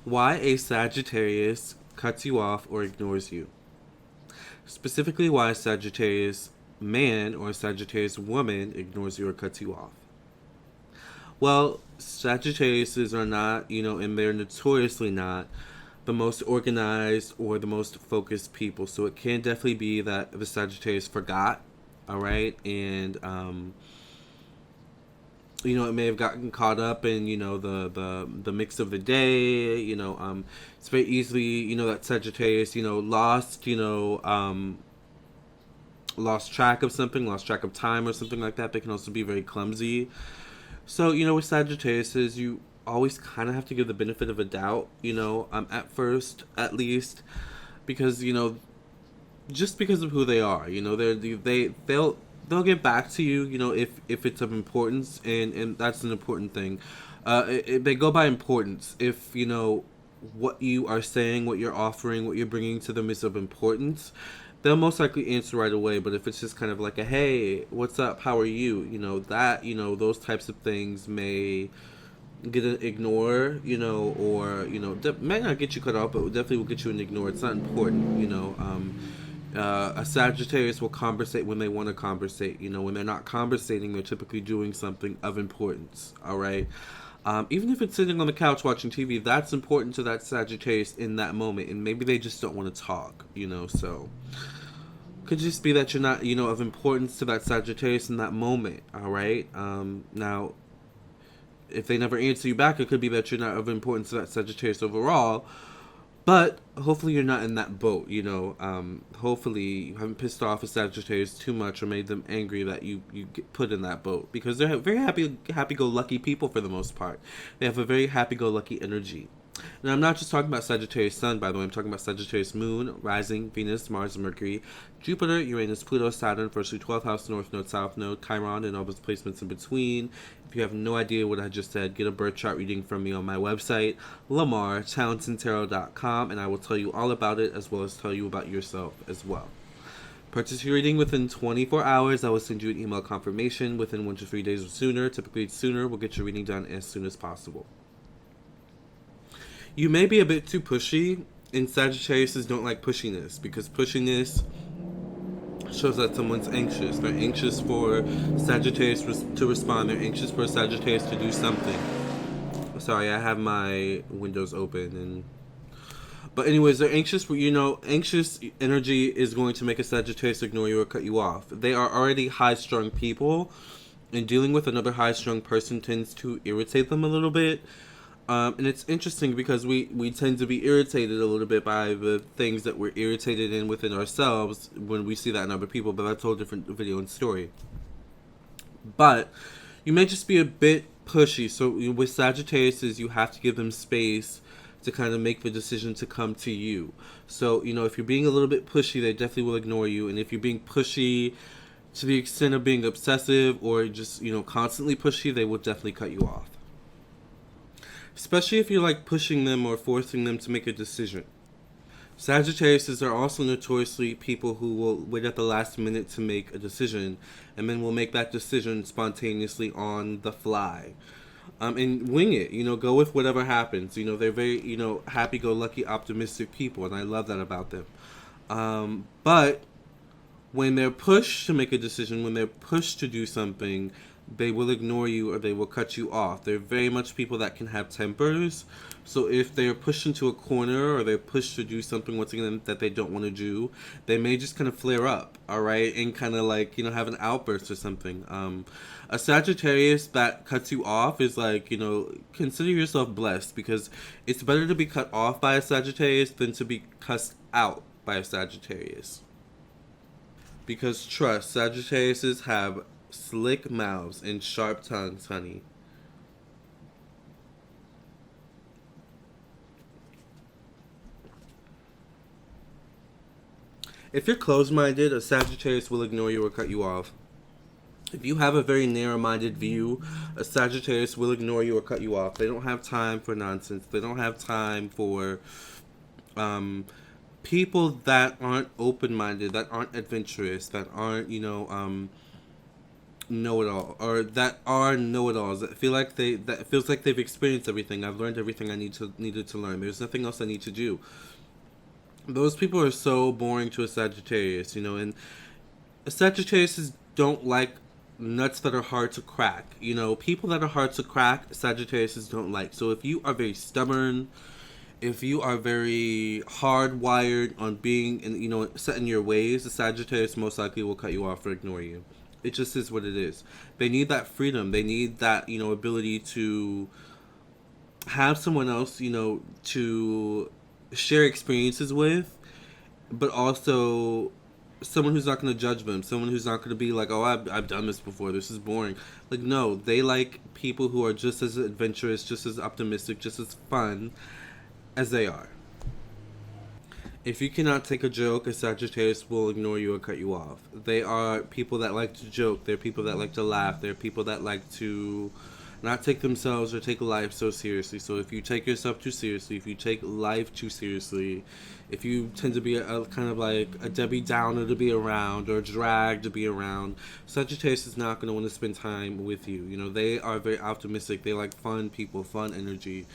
Why a Sagittarius cuts you off or ignores you. Specifically, why a Sagittarius man or a Sagittarius woman ignores you or cuts you off. Well, Sagittariuses are not, and they're notoriously not the most organized or the most focused people. So it can definitely be that the Sagittarius forgot, all right? And, it may have gotten caught up in, the mix of the day, it's very easily, that Sagittarius, lost track of something, lost track of time or something like that. They can also be very clumsy. So, with Sagittarius, you always kind of have to give the benefit of a doubt, at first, at least, because, just because of who they are, they'll get back to you, if it's of importance, and that's an important thing. They go by importance. If, what you are saying, what you're offering, what you're bringing to them is of importance, they'll most likely answer right away. But if it's just kind of like a, hey, what's up, how are you, those types of things may get an ignore, or, may not get you cut off, but definitely will get you an ignore. It's not important, a Sagittarius will conversate when they want to conversate. When they're not conversating, they're typically doing something of importance, all right? Even if it's sitting on the couch watching TV, that's important to that Sagittarius in that moment, and maybe they just don't want to talk, so could just be that you're not, of importance to that Sagittarius in that moment, all right? Now, if they never answer you back, it could be that you're not of importance to that Sagittarius overall, but hopefully you're not in that boat, hopefully you haven't pissed off a Sagittarius too much or made them angry that you get put in that boat, because they're very happy-go-lucky people for the most part. They have a very happy-go-lucky energy. Now, I'm not just talking about Sagittarius Sun, by the way. I'm talking about Sagittarius Moon, Rising, Venus, Mars, Mercury, Jupiter, Uranus, Pluto, Saturn, firstly 12th house, North Node, South Node, Chiron, and all those placements in between. If you have no idea what I just said, get a birth chart reading from me on my website, Lamarr, TownsendTarot.com, and I will tell you all about it, as well as tell you about yourself as well. Purchase your reading within 24 hours. I will send you an email confirmation within 1 to 3 days or sooner. Typically, it's sooner. We'll get your reading done as soon as possible. You may be a bit too pushy, and Sagittariuses don't like pushiness, because pushiness shows that someone's anxious. They're anxious for Sagittarius to respond. They're anxious for Sagittarius to do something. Sorry, I have my windows open. But anyways, they're anxious for, anxious energy is going to make a Sagittarius ignore you or cut you off. They are already high-strung people, and dealing with another high-strung person tends to irritate them a little bit. And it's interesting because we tend to be irritated a little bit by the things that we're irritated in within ourselves when we see that in other people, but that's a whole different video and story. But you may just be a bit pushy. So with Sagittarius, you have to give them space to kind of make the decision to come to you. So, if you're being a little bit pushy, they definitely will ignore you. And if you're being pushy to the extent of being obsessive or just, constantly pushy, they will definitely cut you off. Especially if you're like pushing them or forcing them to make a decision. Sagittariuses are also notoriously people who will wait at the last minute to make a decision, and then will make that decision spontaneously on the fly. And wing it, go with whatever happens. They're very, happy-go-lucky, optimistic people, and I love that about them. But when they're pushed to make a decision, when they're pushed to do something, they will ignore you or they will cut you off. They're very much people that can have tempers. So if they're pushed into a corner or they're pushed to do something once again that they don't want to do, they may just kind of flare up, all right, and kind of like, have an outburst or something. A Sagittarius that cuts you off is like, consider yourself blessed, because it's better to be cut off by a Sagittarius than to be cussed out by a Sagittarius. Because trust, Sagittariuses have slick mouths and sharp tongues, honey. If you're closed-minded, a Sagittarius will ignore you or cut you off. If you have a very narrow-minded view, a Sagittarius will ignore you or cut you off. They don't have time for nonsense. They don't have time for people that aren't open-minded, that aren't adventurous, that aren't, know-it-all, or that are know-it-alls, that feel like that feels like they've experienced everything. I've learned everything I needed to learn. There's nothing else I need to do. Those people are so boring to a Sagittarius, you know, and Sagittarius don't like nuts that are hard to crack. You know, people that are hard to crack, Sagittarius don't like. So if you are very stubborn, if you are very hardwired on being, in, you know, set in your ways, the Sagittarius most likely will cut you off or ignore you. It just is what it is. They need that freedom. They need that, you know, ability to have someone else, you know, to share experiences with, but also someone who's not going to judge them, someone who's not going to be like, oh, I've done this before, this is boring. Like, no, they like people who are just as adventurous, just as optimistic, just as fun as they are. If you cannot take a joke, a Sagittarius will ignore you or cut you off. They are people that like to joke. They're people that like to laugh. They're people that like to not take themselves or take life so seriously. So if you take yourself too seriously, if you take life too seriously, if you tend to be a kind of like a Debbie Downer to be around or a drag to be around, Sagittarius is not going to want to spend time with you. You know, they are very optimistic. They like fun people, fun energy,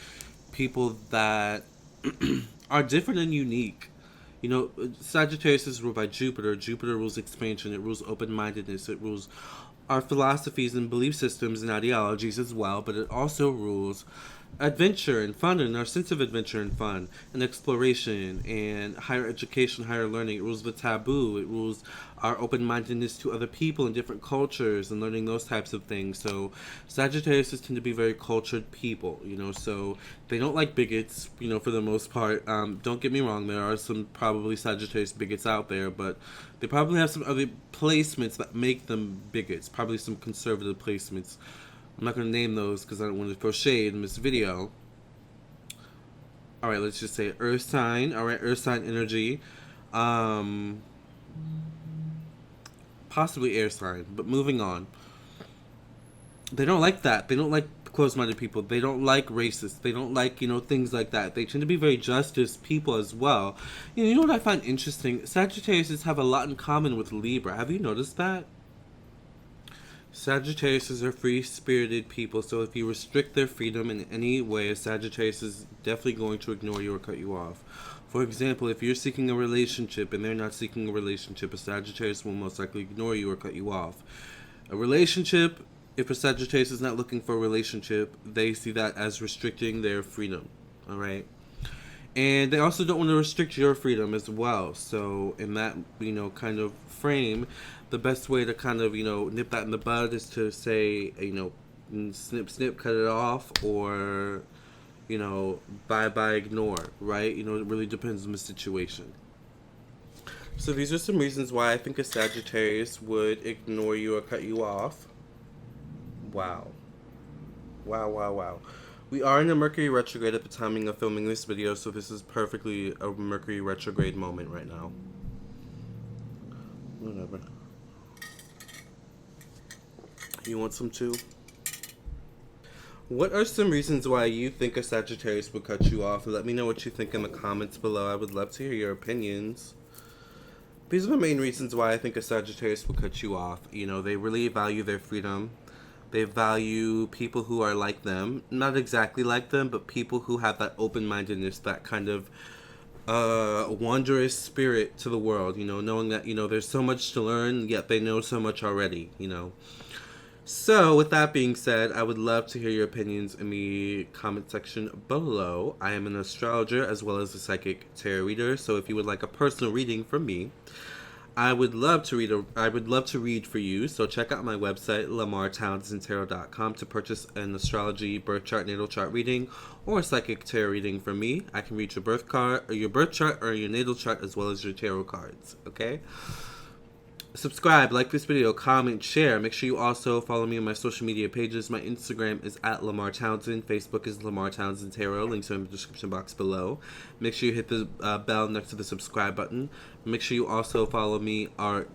people that are different and unique. You know, Sagittarius is ruled by Jupiter. Jupiter rules expansion. It rules open-mindedness. It rules our philosophies and belief systems and ideologies as well, but it also rules adventure and fun, and our sense of adventure and fun and exploration and higher education, higher learning. It rules the taboo. It rules our open-mindedness to other people and different cultures and learning those types of things. So Sagittarius tend to be very cultured people, you know, so they don't like bigots, you know, for the most part. Don't get me wrong, there are some probably Sagittarius bigots out there, but they probably have some other placements that make them bigots, probably some conservative placements. I'm not going to name those because I don't want to throw shade in this video. Alright, let's just say Earth sign. Alright, Earth sign energy. Possibly air sign, but moving on. They don't like that. They don't like closed-minded people. They don't like racists. They don't like, you know, things like that. They tend to be very justice people as well. You know what I find interesting? Sagittarius have a lot in common with Libra. Have you noticed that? Sagittarius are free-spirited people, so if you restrict their freedom in any way, a Sagittarius is definitely going to ignore you or cut you off. For example, if you're seeking a relationship and they're not seeking a relationship, a Sagittarius will most likely ignore you or cut you off. A relationship, if a Sagittarius is not looking for a relationship, they see that as restricting their freedom, alright? And they also don't want to restrict your freedom as well. So in that, you know, kind of frame, the best way to kind of, you know, nip that in the bud is to say, you know, snip, snip, cut it off, or, you know, bye, bye, ignore, right? You know, it really depends on the situation. So these are some reasons why I think a Sagittarius would ignore you or cut you off. Wow. Wow, wow, wow. We are in a Mercury retrograde at the timing of filming this video, so this is perfectly a Mercury retrograde moment right now. Whatever. You want some too? What are some reasons why you think a Sagittarius would cut you off? Let me know what you think in the comments below. I would love to hear your opinions. These are the main reasons why I think a Sagittarius will cut you off. You know, they really value their freedom. They value people who are like them. Not exactly like them, but people who have that open-mindedness, that kind of wondrous spirit to the world, you know, knowing that, you know, there's so much to learn, yet they know so much already, you know. So, with that being said, I would love to hear your opinions in the comment section below. I am an astrologer as well as a psychic tarot reader, so if you would like a personal reading from me, I would love to read for you. So check out my website, LamarrTownsendTarot.com, to purchase an astrology, birth chart, natal chart reading, or a psychic tarot reading from me. I can read your birth chart, or your natal chart, as well as your tarot cards. Okay. Subscribe, like this video, comment, share. Make sure you also follow me on my social media pages. My Instagram is at Lamarr Townsend. Facebook is Lamarr Townsend Tarot. Links are in the description box below. Make sure you hit the bell next to the subscribe button. Make sure you also follow me or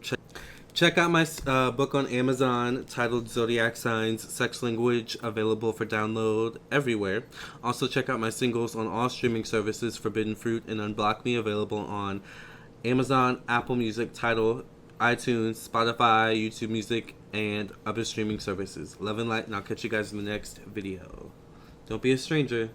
check out my book on Amazon titled Zodiac Signs, Sex Language, available for download everywhere. Also check out my singles on all streaming services, Forbidden Fruit and Unblock Me, available on Amazon, Apple Music, Tidal, iTunes, Spotify, YouTube Music, and other streaming services. Love and light, and I'll catch you guys in the next video. Don't be a stranger.